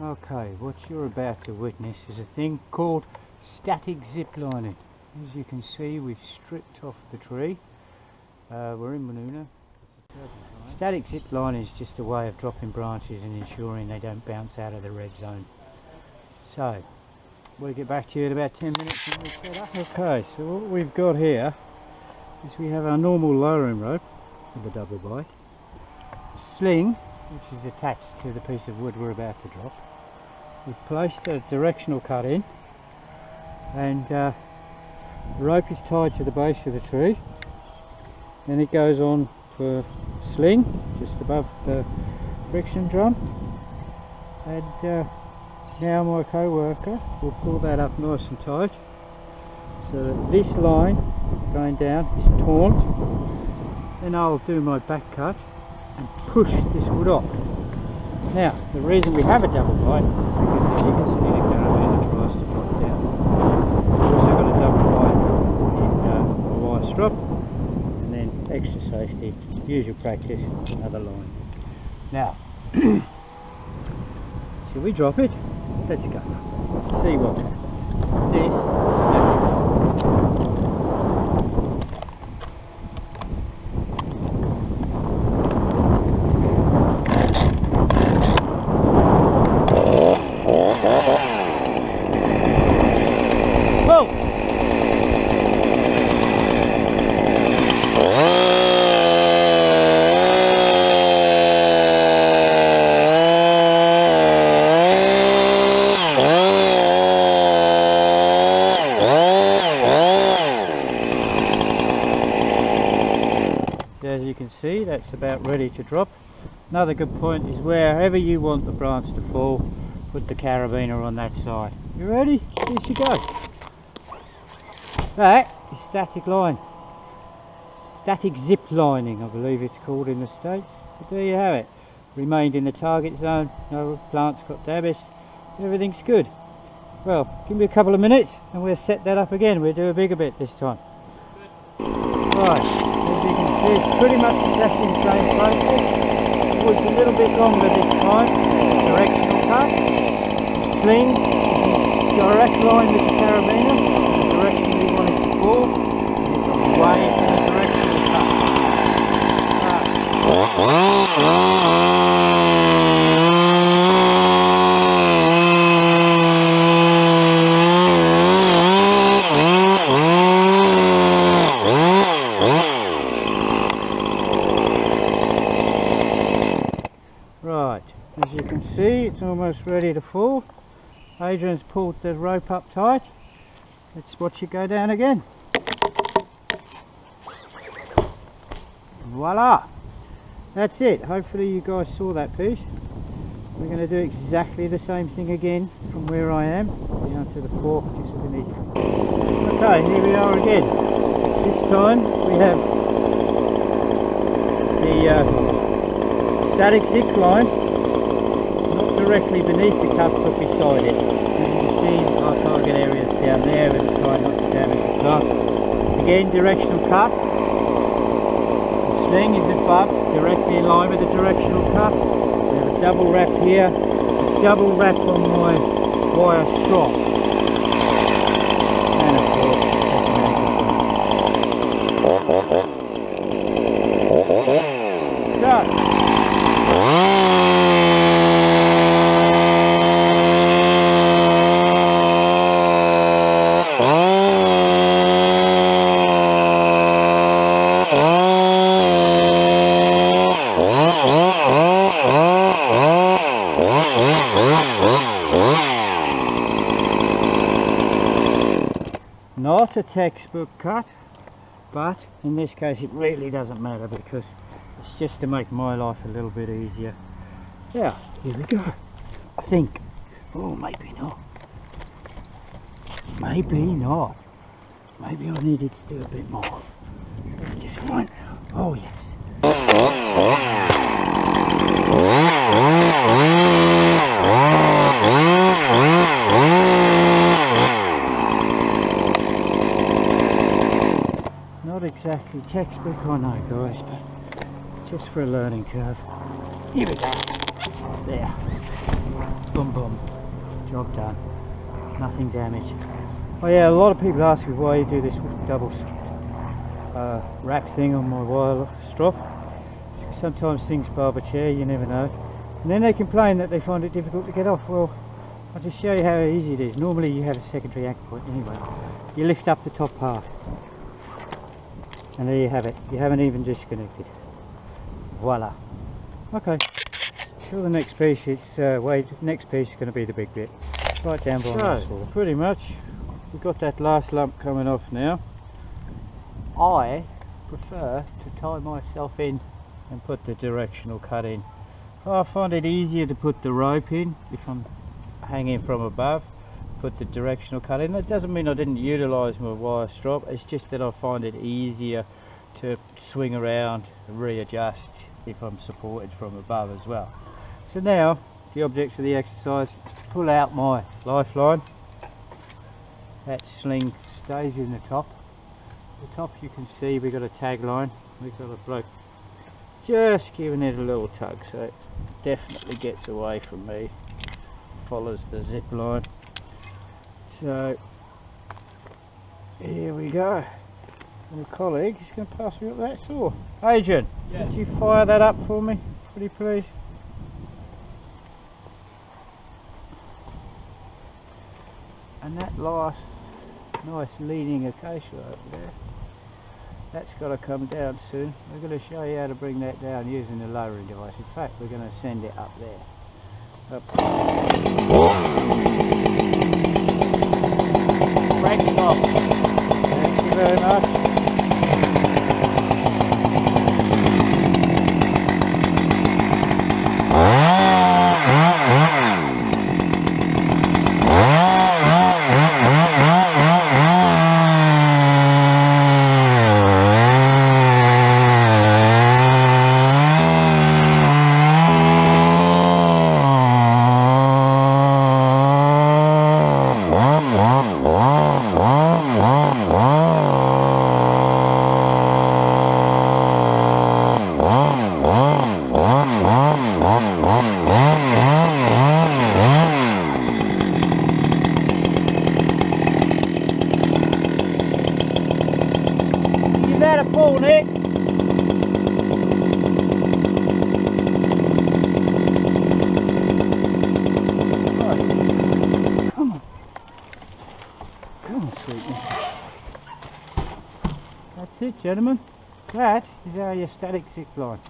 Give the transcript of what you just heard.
Okay, what you're about to witness is a thing called static zip lining. As you can see, we've stripped off the tree. We're in Manuna. Static zip lining is just a way of dropping branches and ensuring they don't bounce out of the red zone. So, we'll get back to you in about 10 minutes when we set up. Okay, so what we've got here is we have our normal lowering rope with a double bite, a sling which is attached to the piece of wood we're about to drop. We've placed a directional cut in, and the rope is tied to the base of the tree, and it goes on to a sling just above the friction drum, and now my co-worker will pull that up nice and tight so that this line going down is taunt. Then I'll do my back cut and push this wood off. Now, the reason we have a double bite is because you can see the carabiner tries to drop down. We've also got a double bite in a wire strop, and then extra safety, usual practice, another line. Now, shall we drop it? Let's go. See what's happening. This is static. As you can see, that's about ready to drop. Another good point is wherever you want the branch to fall, put the carabiner on that side. You ready? Here she goes. That is static line. Static zip lining, I believe it's called in the States. But there you have it. Remained in the target zone, no plants got damaged, everything's good. Well, give me a couple of minutes and we'll set that up again. We'll do a bigger bit this time. Right. As you can see, it's pretty much exactly the same process. Wood's a little bit longer this time. Directional cut. The sling is in direct line with the carabiner, the direction we want it to fall. And it's away from the directional cut. Right, as you can see, it's almost ready to fall. Adrian's pulled the rope up tight. Let's watch it go down again. Voila! That's it. Hopefully you guys saw that piece. We're going to do exactly the same thing again from where I am down to the fork just beneath. Okay, here we are again. This time we have the static zip line, not directly beneath the cup but beside it. As you can see, our target area is down there, and we're trying not to damage the plant. Again, directional cut. The sling is above, directly in line with the directional cut. We have a double wrap here, a double wrap on my wire strop, and of course the second angle. Go! Not a textbook cut, but in this case it really doesn't matter because it's just to make my life a little bit easier. Yeah, here we go. I think. Oh, maybe not. Maybe not. Maybe I needed to do a bit more. Let's just find out. Oh, yes. Not exactly textbook, I know, guys, but just for a learning curve. Here we go. There. boom boom, job done, nothing damaged. Oh yeah, a lot of people ask me why you do this double wrap thing on my wire strop. Sometimes things barb a chair, you never know. And then they complain that they find it difficult to get off. Well, I'll just show you how easy it is. Normally you have a secondary anchor point anyway. You lift up the top part. And there you have it. You haven't even disconnected. Voila. Okay. Till the next piece, next piece is going to be the big bit. Right down by my saw. Pretty much, we've got that last lump coming off now. I prefer to tie myself in and put the directional cut in. I find it easier to put the rope in if I'm hanging from above. Put the directional cut in. That doesn't mean I didn't utilise my wire strop, it's just that I find it easier to swing around and readjust if I'm supported from above as well. So now the object of the exercise is to pull out my lifeline. That sling stays in the top. The top you can see we've got a tag line. We've got a bloke just giving it a little tug, so it definitely gets away from me. Follows the zip line. So here we go. And a colleague is going to pass me up that saw. Adrian, Could you fire that up for me, pretty please? And that last nice leaning acacia over there, that's got to come down soon. We're going to show you how to bring that down using the lowering device. In fact, we're going to send it up there. Up. Break off. Thank you very much. Pull, Nick. Right. Come on. Come on, sweetness. That's it, gentlemen. That is our static zip line.